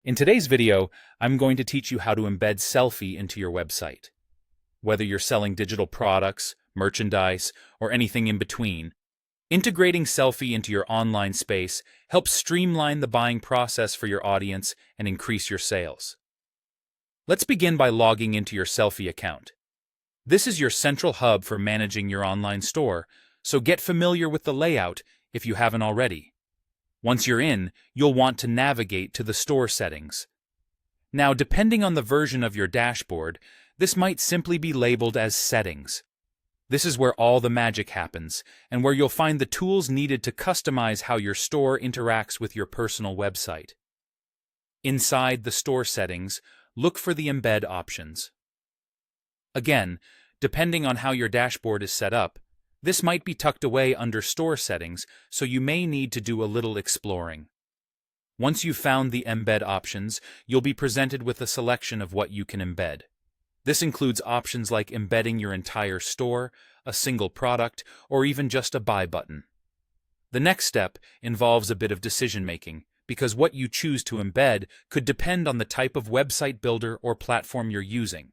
In today's video, I'm going to teach you how to embed Sellfy into your website. Whether you're selling digital products, merchandise, or anything in between, integrating Sellfy into your online space helps streamline the buying process for your audience and increase your sales. Let's begin by logging into your Sellfy account. This is your central hub for managing your online store, so get familiar with the layout if you haven't already. Once you're in, you'll want to navigate to the store settings. Now, depending on the version of your dashboard, this might simply be labeled as Settings. This is where all the magic happens, and where you'll find the tools needed to customize how your store interacts with your personal website. Inside the store settings, look for the Embed options. Again, depending on how your dashboard is set up, this might be tucked away under store settings, so you may need to do a little exploring. Once you've found the embed options, you'll be presented with a selection of what you can embed. This includes options like embedding your entire store, a single product, or even just a buy button. The next step involves a bit of decision-making, because what you choose to embed could depend on the type of website builder or platform you're using.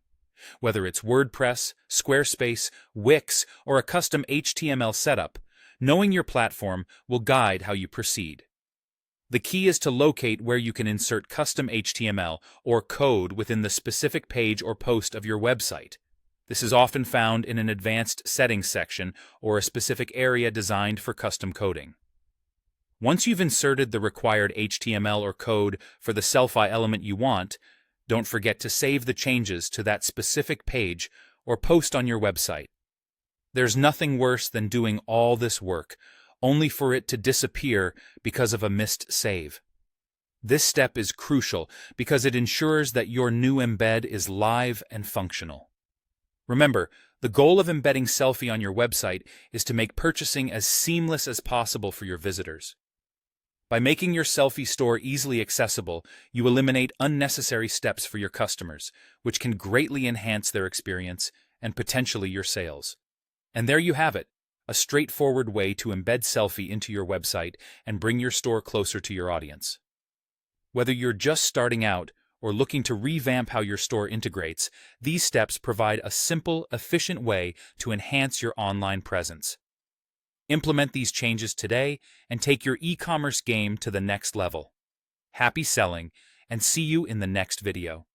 Whether it's WordPress, Squarespace, Wix, or a custom HTML setup, knowing your platform will guide how you proceed. The key is to locate where you can insert custom HTML or code within the specific page or post of your website. This is often found in an advanced settings section or a specific area designed for custom coding. Once you've inserted the required HTML or code for the Sellfy element you want, don't forget to save the changes to that specific page or post on your website. There's nothing worse than doing all this work, only for it to disappear because of a missed save. This step is crucial because it ensures that your new embed is live and functional. Remember, the goal of embedding Sellfy on your website is to make purchasing as seamless as possible for your visitors. By making your Sellfy store easily accessible, you eliminate unnecessary steps for your customers, which can greatly enhance their experience and potentially your sales. And there you have it, a straightforward way to embed Sellfy into your website and bring your store closer to your audience. Whether you're just starting out or looking to revamp how your store integrates, these steps provide a simple, efficient way to enhance your online presence. Implement these changes today and take your e-commerce game to the next level. Happy selling, and see you in the next video.